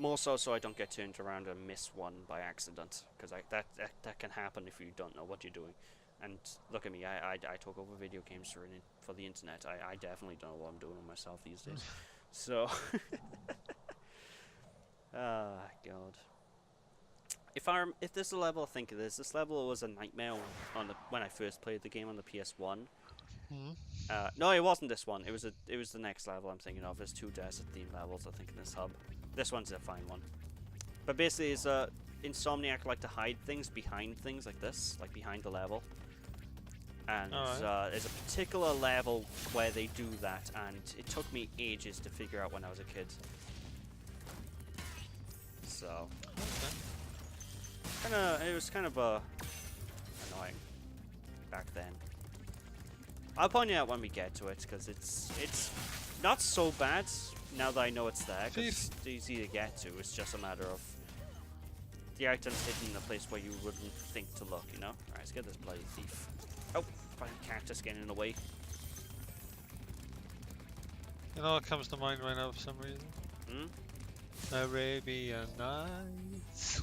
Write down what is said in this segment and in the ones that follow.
More so I don't get turned around and miss one by accident, because that can happen if you don't know what you're doing. And look at me, I talk over video games for the internet. I definitely don't know what I'm doing with myself these days. So, ah, God. If this is a level I think it is, this level was a nightmare when I first played the game on the PS1. No, it wasn't this one. It was the next level I'm thinking of. There's two desert theme levels I think in this hub. This one's a fine one. But basically, is Insomniac like to hide things behind things like this, like behind the level. And there's a particular level where they do that, and it took me ages to figure out when I was a kid. So, it was kind of annoying back then. I'll point it out when we get to it, because it's not so bad now that I know it's there, because it's easy to get to. It's just a matter of the items hidden in a place where you wouldn't think to look, you know? Alright, let's get this bloody thief. Oh, fucking cactus getting in the way. You know what comes to mind right now for some reason? Arabian Nights.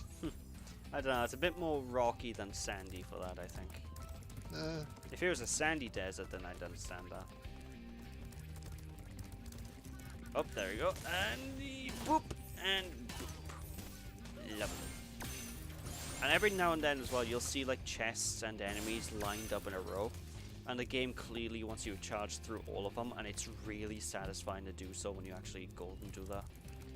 I don't know, it's a bit more rocky than sandy for that, I think. If it was a sandy desert, then I'd understand that. Oh, there we go. And boop! And boop. Lovely. And every now and then as well, you'll see like chests and enemies lined up in a row. And the game clearly wants you to charge through all of them, and it's really satisfying to do so when you actually go and do that.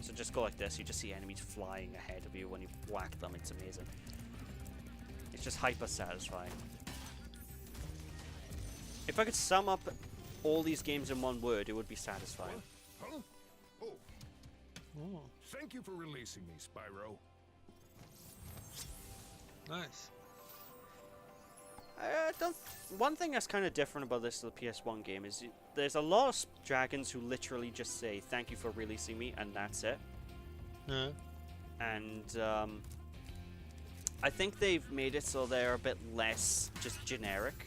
So just go like this, you just see enemies flying ahead of you when you whack them, it's amazing. It's just hyper satisfying. If I could sum up all these games in one word, it would be satisfying. Huh? Oh. Ooh, Thank you for releasing me, Spyro. nice. One thing that's kind of different about this PS1 game is there's a lot of dragons who literally just say thank you for releasing me, and that's it. Yeah. And I think they've made it so they're a bit less just generic.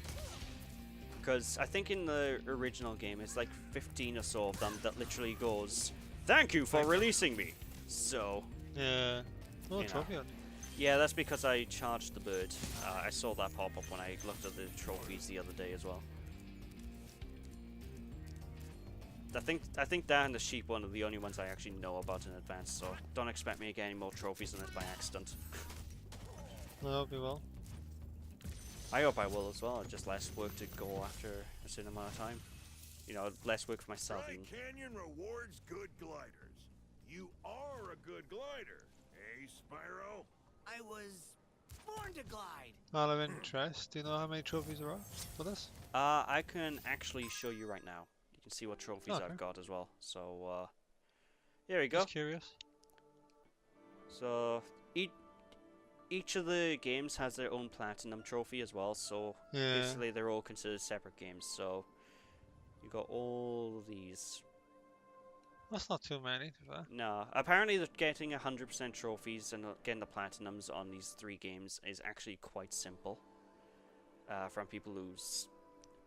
Because I think in the original game it's like 15 or so of them that literally goes, thank you for releasing me. So Yeah. Oh, You know. trophy on you. yeah, that's because I charged the bird. I saw that pop up when I looked at the trophies the other day as well. I think that and the sheep one are the only ones I actually know about in advance, so don't expect me to get any more trophies than this by accident. I hope you will. I hope I will as well, just less work to go after a certain amount of time. You know, less work for myself. Dry Canyon rewards good gliders. You are a good glider, eh, Spyro? I was born to glide. Out of interest, do you know how many trophies there are for this? I can actually show you right now. You can see what trophies Okay. I've got as well. So, here we go. Just curious. So, each of the games has their own platinum trophy as well, so Yeah. basically they're all considered separate games. So, you got all of these. That's not too many, to be fair. No, apparently they're getting 100% trophies and getting the platinums on these 3 games is actually quite simple. From people who's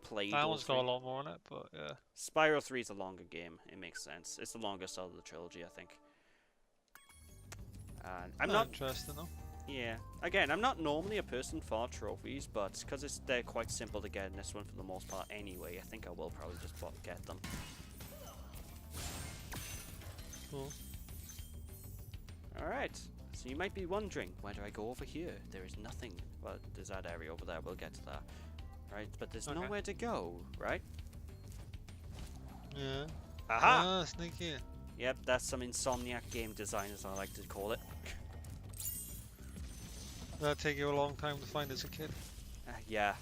played That all one's 3. got a lot more in it, but yeah. Spyro 3 is a longer game, it makes sense. It's the longest out of the trilogy, I think. I'm not... interesting though. Yeah. Again, I'm not normally a person for trophies, but because they're quite simple to get in this one for the most part anyway, I think I will probably just get them. Cool. Alright, so you might be wondering, where do I go over here? There is nothing. Well, there's that area over there, we'll get to that. Right, but there's Okay. nowhere to go, right? Yeah. Aha! Ah, sneaky. Yep, that's some Insomniac game design, as I like to call it. That'd take you a long time to find as a kid. Yeah.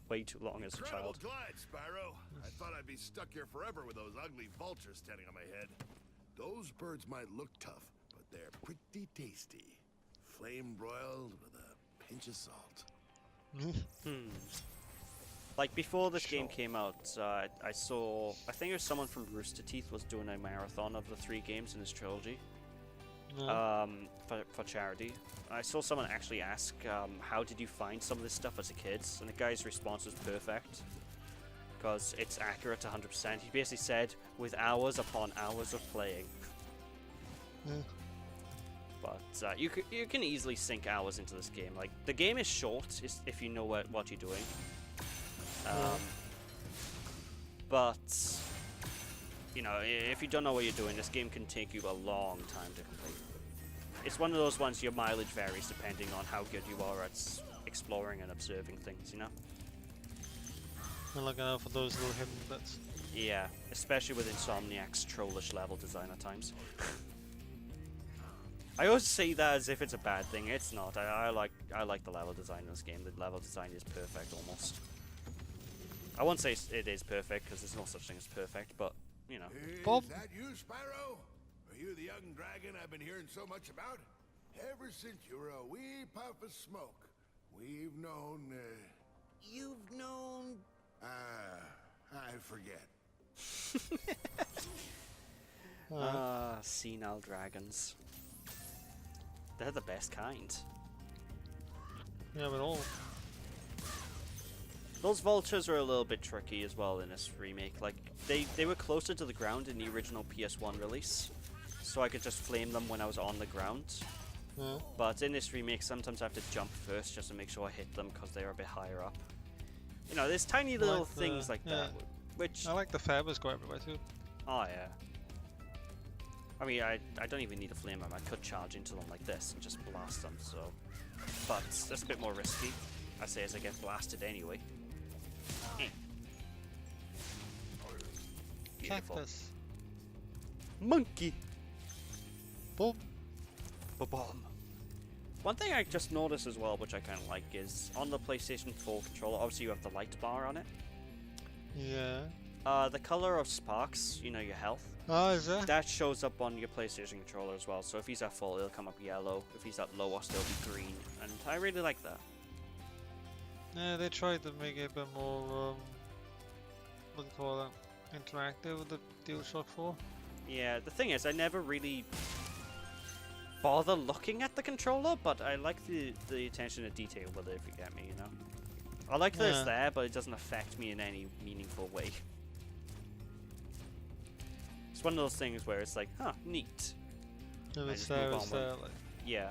Way too long as a Incredible child. glide, Spyro. I thought I'd be stuck here forever with those ugly vultures standing on my head. Those birds might look tough, but they're pretty tasty. Flame broiled with a pinch of salt. Like, before this game Sure. came out, I think it was someone from Rooster Teeth was doing a marathon of the 3 games in this trilogy. No. For charity. I saw someone actually ask, how did you find some of this stuff as a kid? And the guy's response was perfect. Because it's accurate to 100%. He basically said, with hours upon hours of playing. Yeah. But you can easily sink hours into this game. Like, the game is short if you know what you're doing. But you know, if you don't know what you're doing, this game can take you a long time to complete. It's one of those ones your mileage varies depending on how good you are at exploring and observing things, you know? And looking out for those little hidden bits. Yeah, especially with Insomniac's trollish level design at times. I always say that as if it's a bad thing. It's not. I like the level design in this game. The level design is perfect almost. I won't say it is perfect because there's no such thing as perfect, but you know. Bob? Is that you, Spyro? Are you the young dragon I've been hearing so much about? Ever since you were a wee puff of smoke, we've known. You've known. I forget. Senile dragons. They're the best kind. Yeah, but all. Those vultures are a little bit tricky as well in this remake. Like, they were closer to the ground in the original PS1 release, so I could just flame them when I was on the ground. Yeah. But in this remake, sometimes I have to jump first just to make sure I hit them because they're a bit higher up. You know, there's tiny little things like that, which... I like the feathers go everywhere too. Oh, yeah. I mean, I don't even need to flame them. I could charge into them like this and just blast them, so... But that's a bit more risky, I say, as I get blasted anyway. Beautiful. Cactus. Monkey! Bob. Ba-bomb. One thing I just noticed as well, which I kind of like, is on the PlayStation 4 controller, obviously you have the light bar on it. Yeah. The color of sparks, you know, your health, Oh, is there? that shows up on your PlayStation controller as well. So if he's at full, it'll come up yellow. If he's at low, it'll still be green. And I really like that. Yeah, they tried to make it a bit more, what do you call that, interactive with the DualShock 4. Yeah, the thing is, I never really bother looking at the controller, but I like the attention to detail with it, if you get me, you know? I like that it's there, but it doesn't affect me in any meaningful way. It's one of those things where it's like, huh, neat. And I it's just move there, on it's with- there, like. Yeah.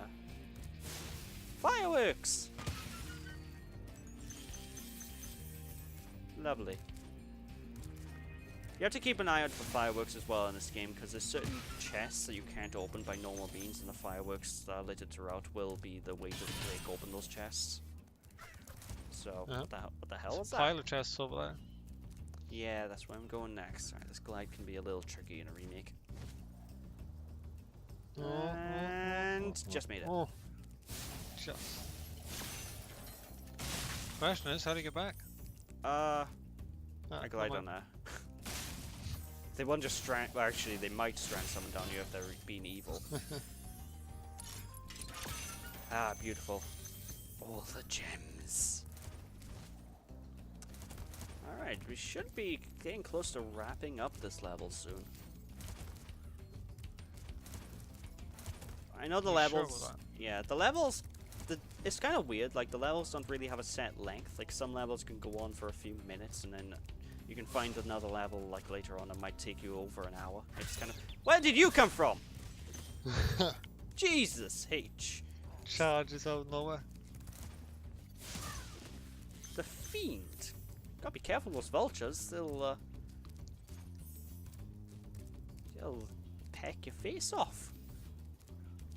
Fireworks! Lovely. You have to keep an eye out for fireworks as well in this game, because there's certain chests that you can't open by normal means, and the fireworks that are littered throughout will be the way to break open those chests. So, what the hell is that? Pilot chests over there. Yeah, that's where I'm going next. Alright, this glide can be a little tricky in a remake. And just made it. Oh. Just. Question is, how do you get back? I Ah, glide come on there. They won't just strand. Well, actually, they might strand someone down here if they're being evil. Ah, beautiful. All the gems. Alright, we should be getting close to wrapping up this level soon. I know the You sure levels. about Yeah, the levels. It's kind of weird. Like, the levels don't really have a set length. Like, some levels can go on for a few minutes, and then you can find another level like later on. It might take you over an hour. It's kind of. Where did you come from? Jesus H. Charges out of nowhere. The fiend. Gotta be careful with those vultures. They'll peck your face off.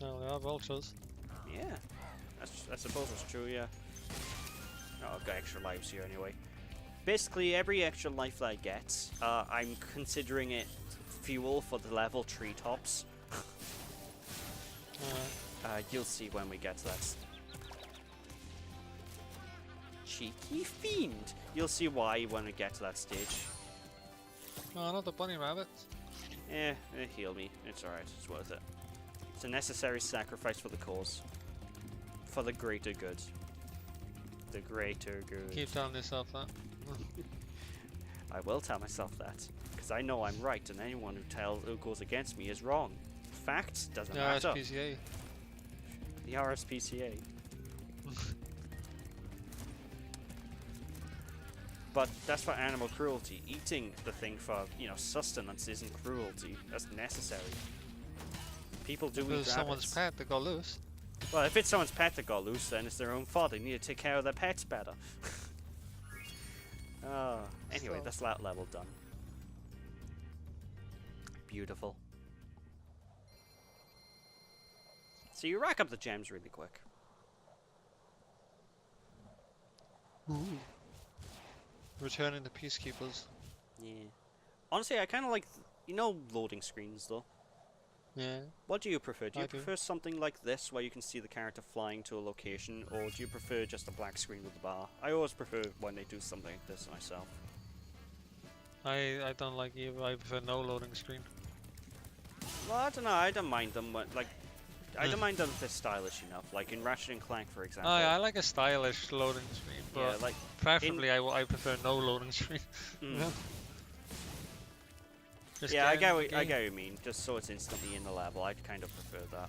No, they are vultures. Yeah, I suppose it's true. Yeah. Oh, I've got extra lives here anyway. Basically, every extra life that I get, I'm considering it fuel for the level treetops. You'll see when we get to that. Cheeky fiend. You'll see why when we get to that stage. Oh, not the bunny rabbits. Heal me. It's alright. It's worth it. It's a necessary sacrifice for the cause. For the greater good. The greater good. Keep telling yourself that. I will tell myself that, because I know I'm right, and anyone who goes against me is wrong. Facts doesn't The matter. RSPCA. The RSPCA. But that's for animal cruelty. Eating the thing for, you know, sustenance isn't cruelty. That's necessary. People do If eat it was someone's rabbits. pet that got loose. Well, if it's someone's pet that got loose, then it's their own fault. They need to take care of their pets better. Anyway, So- that's that level done. Beautiful. So you rack up the gems really quick. Ooh. Returning the peacekeepers. Yeah. Honestly, I kind of like, you know, loading screens though. Yeah. What do you prefer? Do you I do. prefer something like this, where you can see the character flying to a location, or do you prefer just a black screen with the bar? I always prefer when they do something like this myself. I don't like either. I prefer no loading screen. Well, I don't know. I don't mind them. Like, I don't mind them if they're stylish enough. Like in Ratchet and Clank, for example. Oh, yeah, I like a stylish loading screen, but Yeah, like preferably I prefer no loading screen. mm. Yeah. Just Yeah, I get get in what the I game. get what you mean. Just so it's instantly in the level, I'd kind of prefer that.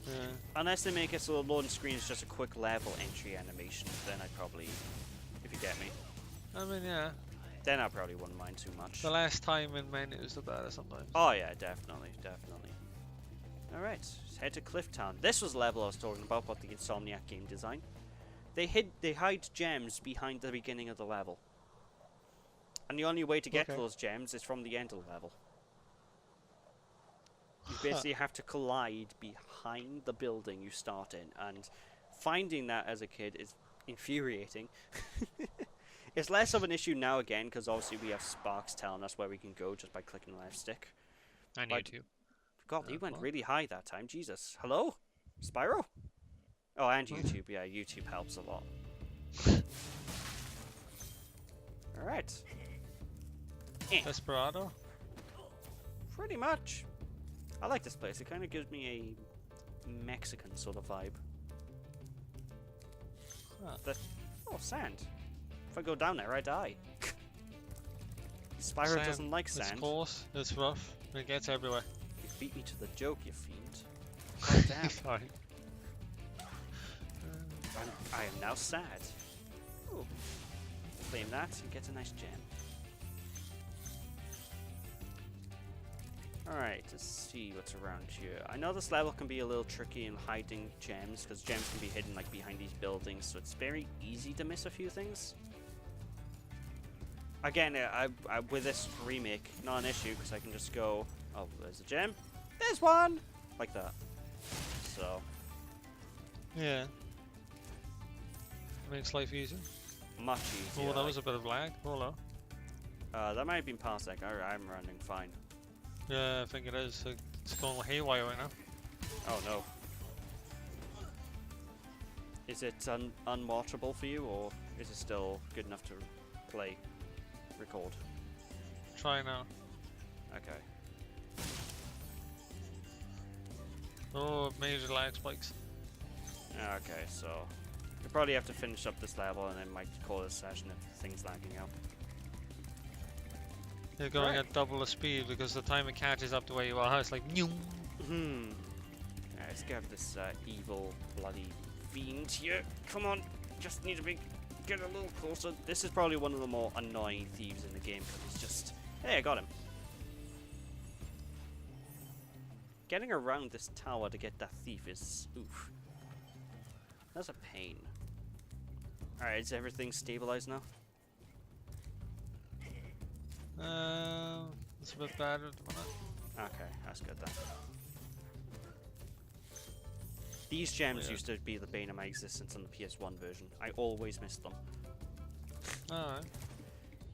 Yeah. Unless they make it so the loading screen is just a quick level entry animation, then I'd probably, if you get me, I mean, yeah. then I probably wouldn't mind too much. The less time in menus, the better sometimes. Oh yeah, definitely, definitely. Alright, let's head to Clifftown. This was the level I was talking about the Insomniac game design. They hide gems behind the beginning of the level. And the only way to get to Okay. those gems is from the end of the level. You basically have to collide behind the building you start in, and finding that as a kid is infuriating. It's less of an issue now again, because obviously we have Sparks telling us where we can go just by clicking the left stick. And But- YouTube. God, he went what? really high that time. Jesus. Hello? Spyro? Oh, and YouTube. Yeah, YouTube helps a lot. Alright. Desperado? Pretty much. I like this place. It kind of gives me a Mexican sort of vibe. Huh. Oh, sand. If I go down there, I die. Spyro Sand, doesn't like It's sand. coarse, it's rough, it gets everywhere. You beat me to the joke, you fiend. God damn. Sorry. I am now sad. Ooh. Claim that and get a nice gem. Alright, let's see what's around here. I know this level can be a little tricky in hiding gems, because gems can be hidden like behind these buildings, so it's very easy to miss a few things. Again, with this remake, not an issue, because I can just go, oh, there's a gem, there's one, like that. So, Yeah. Makes life easier. much easier. Oh, that like- was a bit of lag. Hello. that might have been past that. I'm running fine. Yeah, I think it is. It's going haywire right now. Oh no. Is it unwatchable for you, or is it still good enough to play, record? Try now. Okay. Oh, major lag spikes. Okay, so you probably have to finish up this level and then might call it a session if things lagging out. You're going Right. at double the speed because the time it catches up to where you are, it's like Nyum. Alright, let's grab this evil bloody fiend here. Come on, just need to get a little closer. This is probably one of the more annoying thieves in the game because he's just. Hey, I got him. Getting around this tower to get that thief is oof. That's a pain. Alright, is everything stabilized now? It's a bit bad at the minute. Okay, that's good then. These gems Yeah. used to be the bane of my existence on the PS1 version. I always missed them. Alright.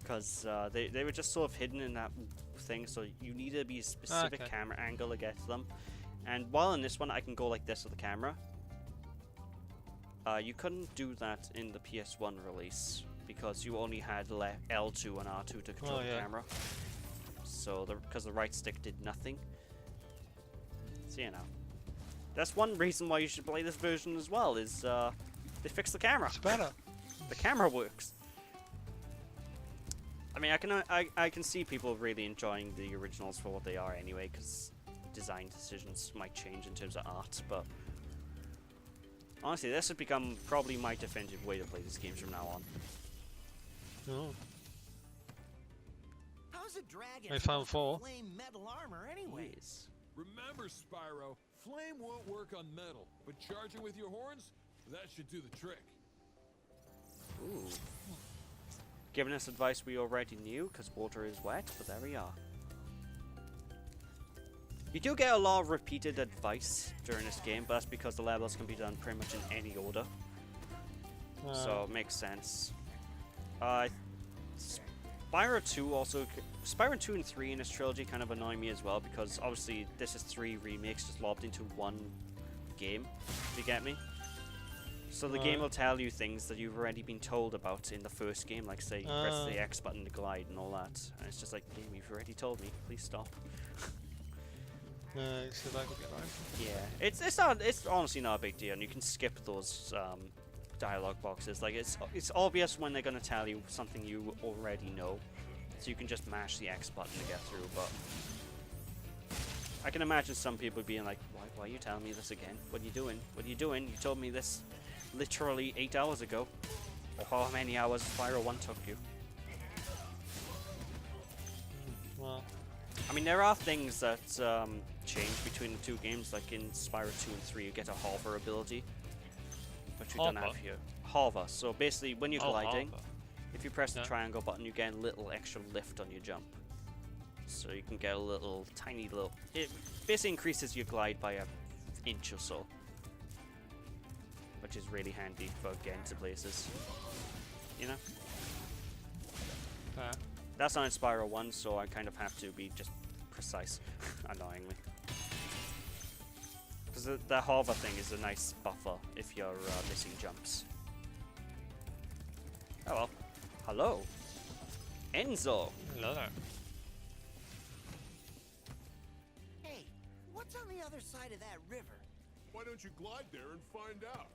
Because they were just sort of hidden in that thing, so you needed to be a specific Okay. camera angle to get to them. And while in this one I can go like this with the camera, you couldn't do that in the PS1 release because you only had L2 and R2 to control Oh, the yeah. camera. So because the right stick did nothing. So you know, that's one reason why you should play this version as well. Is they fixed the camera. It's better. The camera works. I mean, I can see people really enjoying the originals for what they are anyway, because design decisions might change in terms of art, but honestly, this has become probably my definitive way to play these games from now on. Oh. How's a dragon I found supposed to 4. flame metal armor anyway? Yes. Remember, Spyro, flame won't work on metal, but charging with your horns, that should do the trick. Ooh. Giving us advice we already knew, because water is wet, but there we are. You do get a lot of repeated advice during this game, but that's because the levels can be done pretty much in any order. So it makes sense. Spyro 2 also... Spyro 2 and 3 in this trilogy kind of annoy me as well, because obviously this is 3 remakes just lobbed into one game. Do you get me? So the game will tell you things that you've already been told about in the first game, like say, press the X button to glide and all that. And it's just like, game, you've already told me, please stop. So that could be right. Yeah, it's honestly not a big deal, and you can skip those dialogue boxes. Like it's obvious when they're gonna tell you something you already know, so you can just mash the X button to get through. But I can imagine some people being like, why are you telling me this again? What are you doing? What are you doing? You told me this literally 8 hours ago, or how many hours Spyro 1 took you. Well, I mean, there are things that change between the two games, like in Spyro 2 and 3 you get a hover ability, which you don't have here. Hover, so basically when you're gliding, if you press the triangle button you get a little extra lift on your jump. So you can get a little, tiny little, it basically increases your glide by an inch or so. Which is really handy for getting to places. You know? That's not in Spyro 1, so I kind of have to be just precise, annoyingly. Because the hover thing is a nice buffer if you're missing jumps. Oh well. Hello. Enzo. hello there. Hey, what's on the other side of that river? Why don't you glide there and find out?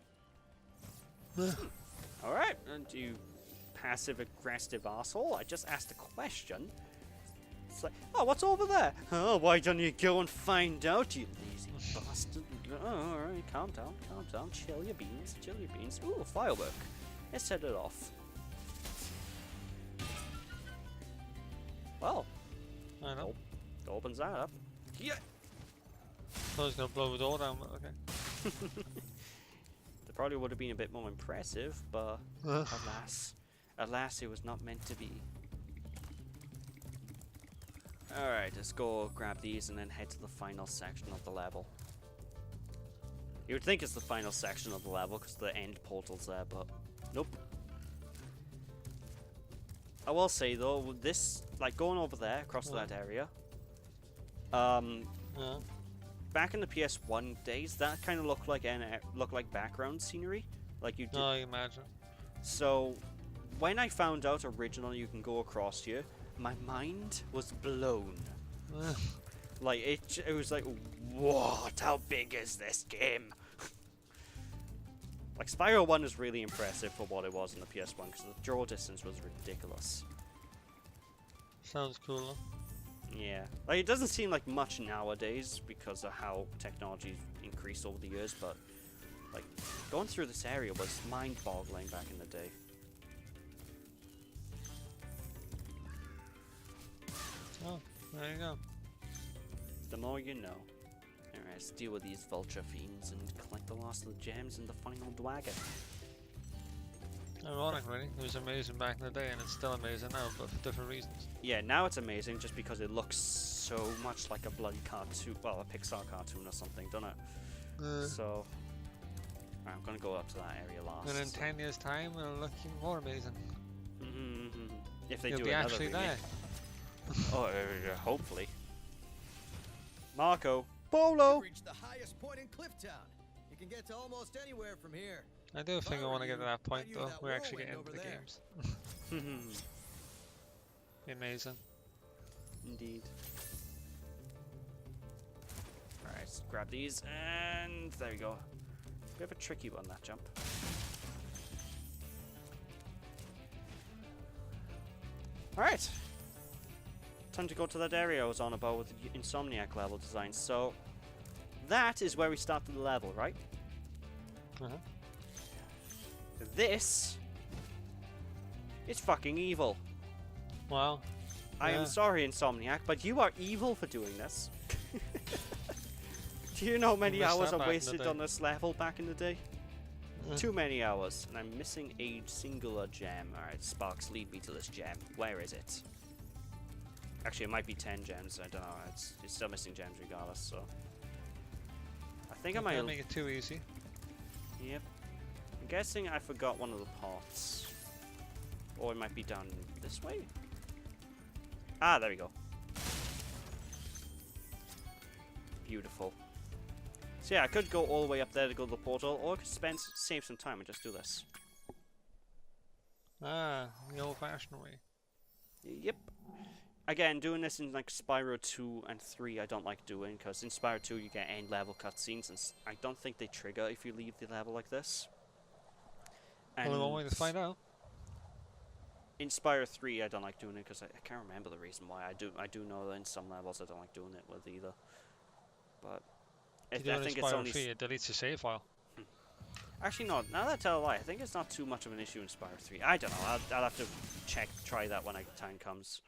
Alright, and you passive-aggressive asshole. I just asked a question. It's like, oh, what's over there? Oh, why don't you go and find out, you lazy bastard? Oh, alright, calm down, chill your beans, Ooh, a firework. Let's set it off. Well, I know. it opens that up. Yeah. I was gonna blow the door down, but okay. That probably would have been a bit more impressive, but alas, it was not meant to be. Alright, let's go grab these and then head to the final section of the level. You would think it's the final section of the level because the end portal's there, but nope. I will say though, this, like going over there, across to that area, back in the PS1 days, that kind of looked like background scenery, like you did. I imagine. So, when I found out originally you can go across here, my mind was blown. Like it was like, what? How big is this game? Like Spyro 1 is really impressive for what it was in the PS1 because the draw distance was ridiculous. Sounds cool, huh? Yeah, like it doesn't seem like much nowadays because of how technology's increased over the years, but like going through this area was mind-boggling back in the day. Oh, there you go. The more you know. Alright, let's deal with these vulture fiends and collect the last of the gems in the final dwagon. Ironic, really. It was amazing back in the day, and it's still amazing now, but for different reasons. Yeah, now it's amazing just because it looks so much like a bloody cartoon, well, a Pixar cartoon or something, doesn't it? So, I'm gonna go up to that area last. And in 10 years' time, it'll look even more amazing. If they You'll do be another actually remake. there. Oh, hopefully. Marco, Polo. Reach the highest point in Clifftown. You can get to almost anywhere from here. I do think I want to get to that point, I'd use though. that We're actually whirlwind getting into over the there. games. Be amazing. Indeed. Alright, let's grab these, and there we go. Bit of a tricky one, that jump. Alright. Time to go to that area I was on about with the Insomniac level design. So, that is where we started the level, right? This is fucking evil. Wow. I am sorry, Insomniac, but you are evil for doing this. Do you know how many missed hours that I back in the wasted day. on this level back in the day? Uh. Too many hours, and I'm missing a singular gem. Alright, Sparks, lead me to this gem. Where is it? Actually, it might be 10 gems. I don't know. It's still missing gems regardless, so. I think I might. Can't make it too easy. Yep. I'm guessing I forgot one of the pots. Or it might be down this way. Ah, there we go. Beautiful. So yeah, I could go all the way up there to go to the portal, or I could save some time and just do this. Ah, the old-fashioned way. Yep. Again, doing this in like Spyro 2 and 3 I don't like doing, because in Spyro 2 you get end level cutscenes, and I don't think they trigger if you leave the level like this. And Only one way to find out. in Spyro 3 I don't like doing it, because I can't remember the reason why. I do know that in some levels I don't like doing it with either. But You do I it think in it's Spyro only... 3, it deletes your save file. Actually, no. Now that I tell a lie, I think it's not too much of an issue in Spyro 3. I don't know. I'll have to try that when time comes.